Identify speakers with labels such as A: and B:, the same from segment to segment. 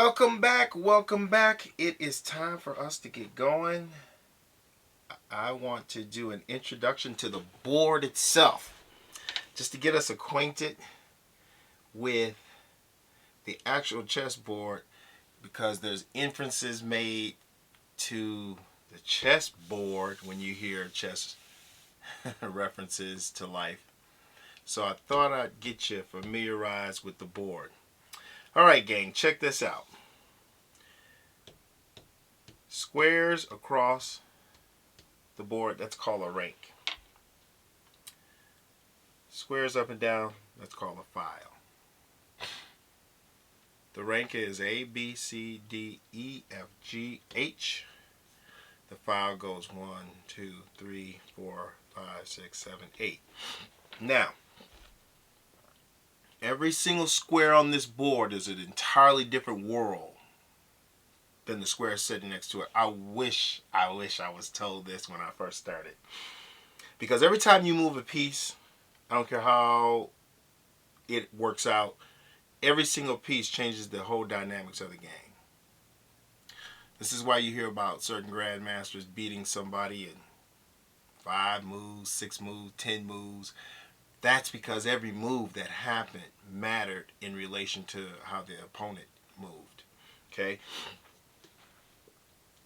A: Welcome back. Welcome back. It is time for us to get going. I want to do an introduction to the board itself, just to get us acquainted with the actual chessboard, because there's inferences made to the chessboard when you hear chess references to life. So I thought I'd get you familiarized with the board. All right, gang, check this out. Squares across the board, that's called a rank. Squares up and down, that's called a file. The rank is A, B, C, D, E, F, G, H. The file goes 1, 2, 3, 4, 5, 6, 7, 8. Now, every single square on this board is an entirely different world than the square sitting next to it. I wish I was told this when I first started. Because every time you move a piece, I don't care how it works out, every single piece changes the whole dynamics of the game. This is why you hear about certain grandmasters beating somebody in 5 moves, 6 moves, 10 moves. That's because every move that happened mattered in relation to how the opponent moved. Okay?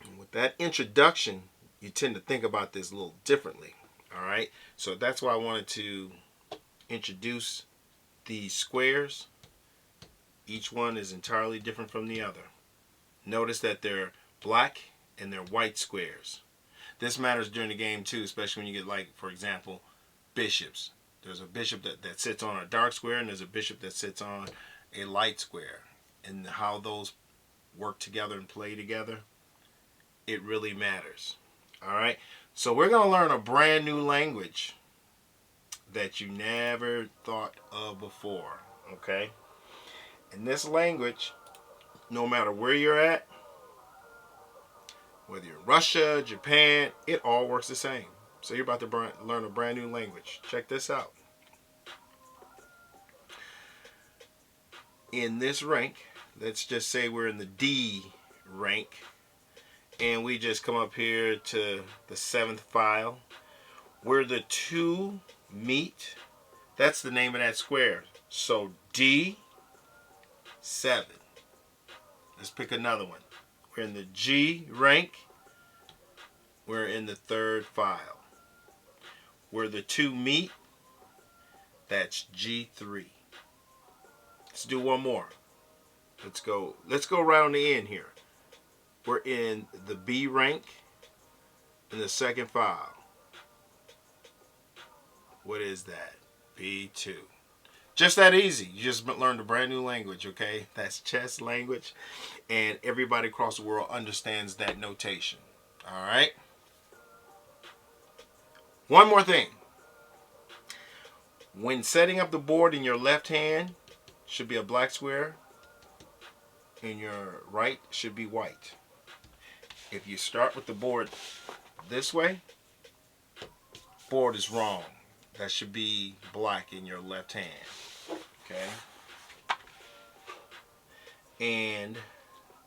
A: And with that introduction, you tend to think about this a little differently. All right? So that's why I wanted to introduce these squares. Each one is entirely different from the other. Notice that they're black and they're white squares. This matters during the game too, especially when you get, like, for example, bishops. There's a bishop that sits on a dark square, and there's a bishop that sits on a light square. And how those work together and play together, it really matters. All right? So we're going to learn a brand new language that you never thought of before. Okay? In this language, no matter where you're at, whether you're in Russia, Japan, it all works the same. So you're about to learn a brand new language. Check this out. In this rank, let's just say we're in the D rank, and we just come up here to the 7th file. Where the 2 meet, that's the name of that square. So D7. Let's pick another one. We're in the G rank. We're in the 3rd file. Where the 2 meet, that's G3. Let's do one more. Let's go right on the end here. We're in the B rank in the 2nd file. What is that? B2. Just that easy. You just learned a brand new language, okay? That's chess language, and everybody across the world understands that notation. All right? One more thing. When setting up the board, in your left hand should be a black square, in your right should be white. If you start with the board this way, board is wrong. That should be black in your left hand. Okay? And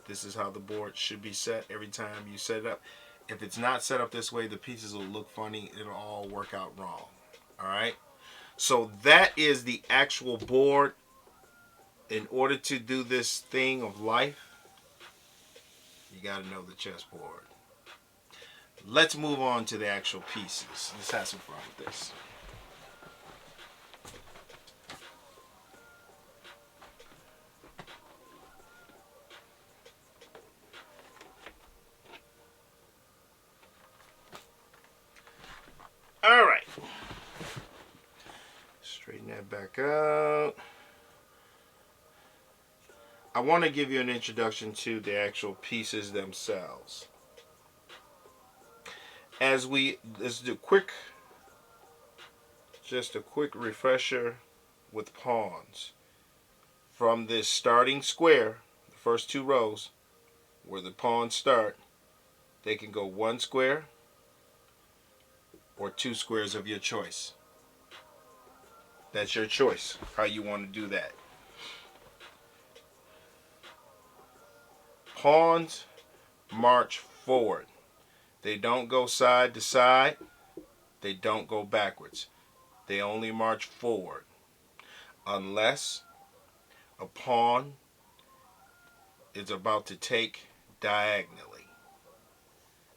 A: this is how the board should be set every time you set it up. If it's not set up this way, the pieces will look funny. It'll all work out wrong. All right? So that is the actual board. In order to do this thing of life, you got to know the chessboard. Let's move on to the actual pieces. Let's have some fun with this. All right. Straighten that back out. I want to give you an introduction to the actual pieces themselves. Let's do just a quick refresher with pawns. From this starting square, the first 2 rows, where the pawns start, they can go 1 square or 2 squares of your choice. That's your choice, how you want to do that. Pawns march forward. They don't go side to side. They don't go backwards. They only march forward. Unless a pawn is about to take diagonally.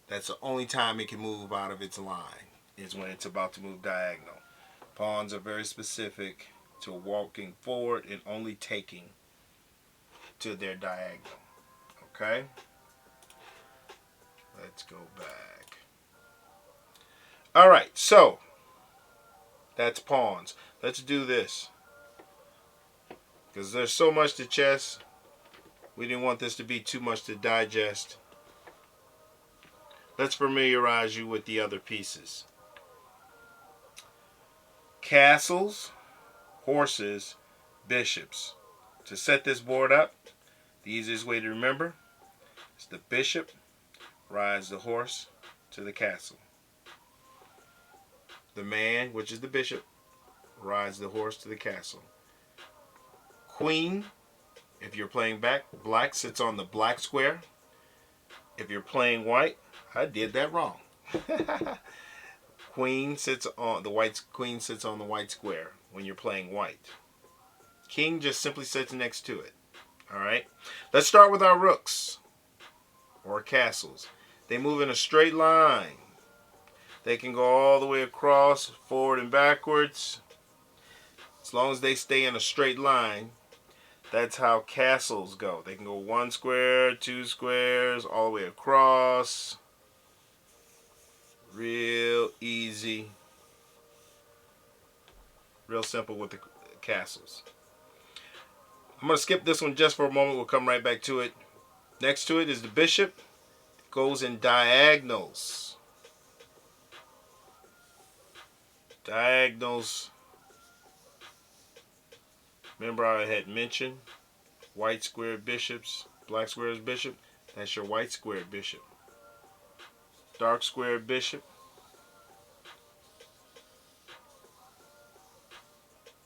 A: That's the only time it can move out of its line, is when it's about to move diagonal. Pawns are very specific to walking forward and only taking to their diagonal. Okay? Let's go back. Alright, so that's pawns. Let's do this. Because there's so much to chess. We didn't want this to be too much to digest. Let's familiarize you with the other pieces. Castles, horses, bishops. To set this board up, the easiest way to remember is the bishop rides the horse to the castle. The man, which is the bishop, rides the horse to the castle. Queen, if you're playing black, sits on the black square. If you're playing white, I did that wrong. Queen sits on the white square when you're playing white. King just simply sits next to it. Alright? Let's start with our rooks or castles. They move in a straight line. They can go all the way across, forward and backwards. As long as they stay in a straight line, that's how castles go. They can go 1 square, 2 squares, all the way across. Real easy. Real simple with the castles. I'm going to skip this one just for a moment. We'll come right back to it. Next to it is the bishop. It goes in diagonals. Diagonals. Remember I had mentioned white square bishops, black square bishop. That's your white square bishop. Dark square bishop.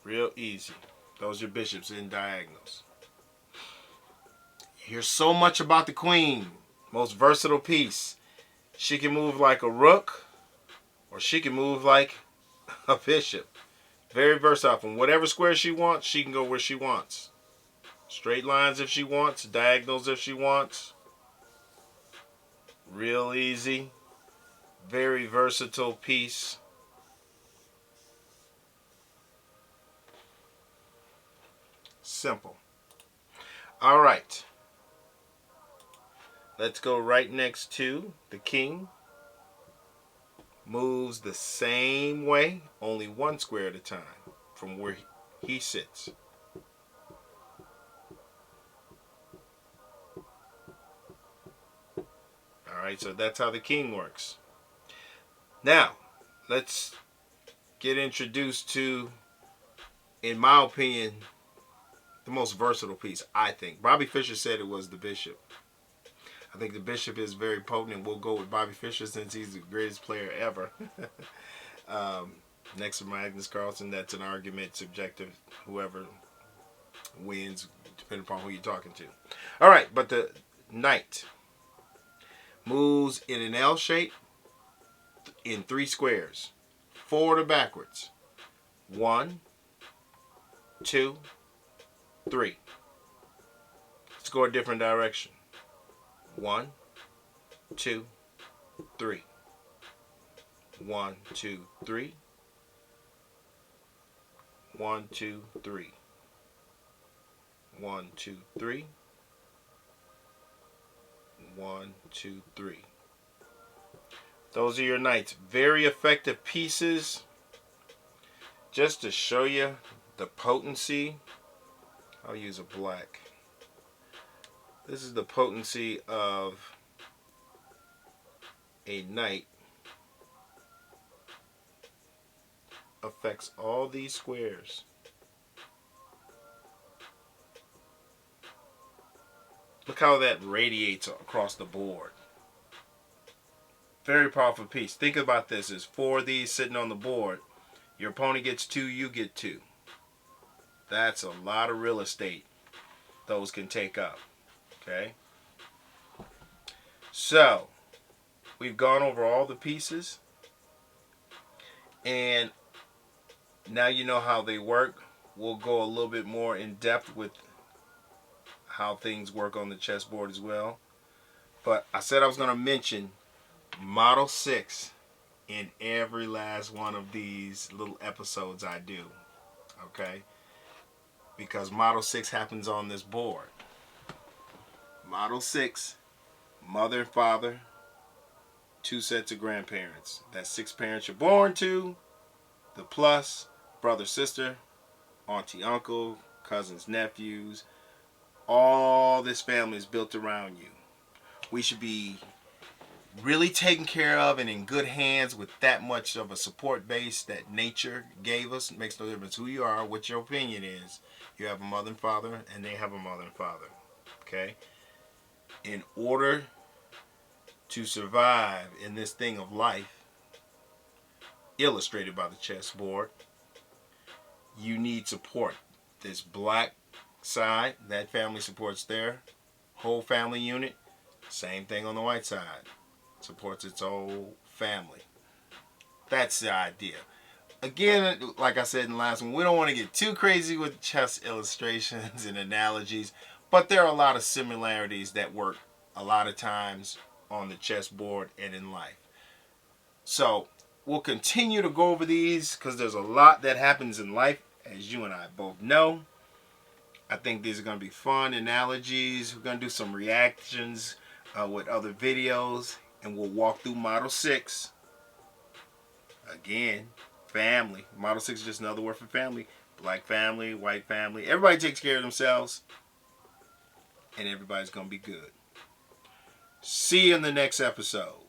A: Real easy. Those are bishops in diagonals. You hear so much about the queen. Most versatile piece. She can move like a rook, or she can move like a bishop. Very versatile. From whatever square she wants, she can go where she wants. Straight lines if she wants, diagonals if she wants. Real easy. Very versatile piece. Simple. Alright. Let's go right next to the king. Moves the same way, only 1 square at a time from where he sits. Alright, so that's how the king works. Now, let's get introduced to, in my opinion, the most versatile piece, I think. Bobby Fischer said it was the bishop. I think the bishop is very potent, and we'll go with Bobby Fischer since he's the greatest player ever. Next to Magnus Carlsen, that's an argument, subjective, whoever wins, depending upon who you're talking to. All right, but the knight moves in an L shape in 3 squares, forward or backwards. 1, 2, 3. Let's go a different direction. 1, 2, 3. 1, 2, 3. 1, 2, 3. 1, 2, 3. 1, 2, 3. Those are your knights. Very effective pieces. Just to show you the potency, I'll use a black. This is the potency of a knight. Affects all these squares. Look how that radiates across the board. Very powerful piece. Think about this. There's 4 of these sitting on the board. Your opponent gets 2, you get 2. That's a lot of real estate those can take up. Okay? So, we've gone over all the pieces, and now you know how they work. We'll go a little bit more in depth with how things work on the chessboard as well. But I said I was going to mention Model 6 in every last one of these little episodes I do. Okay? Because Model 6 happens on this board. Model 6, mother and father, 2 sets of grandparents. That's 6 parents you're born to. The plus, brother, sister, auntie, uncle, cousins, nephews. All this family is built around you. We should be really taken care of and in good hands with that much of a support base that nature gave us. It makes no difference who you are, what your opinion is. You have a mother and father, and they have a mother and father. Okay? In order to survive in this thing of life, illustrated by the chessboard, you need support. This black side, that family supports their whole family unit. Same thing on the white side. Supports its whole family. That's the idea. Again, like I said in the last one, we don't want to get too crazy with chess illustrations and analogies, but there are a lot of similarities that work a lot of times on the chessboard and in life. So we'll continue to go over these because there's a lot that happens in life, as you and I both know. I think these are going to be fun analogies. We're going to do some reactions with other videos, and we'll walk through Model 6. Again, family. Model 6 is just another word for family. Black family, white family. Everybody takes care of themselves, and everybody's going to be good. See you in the next episode.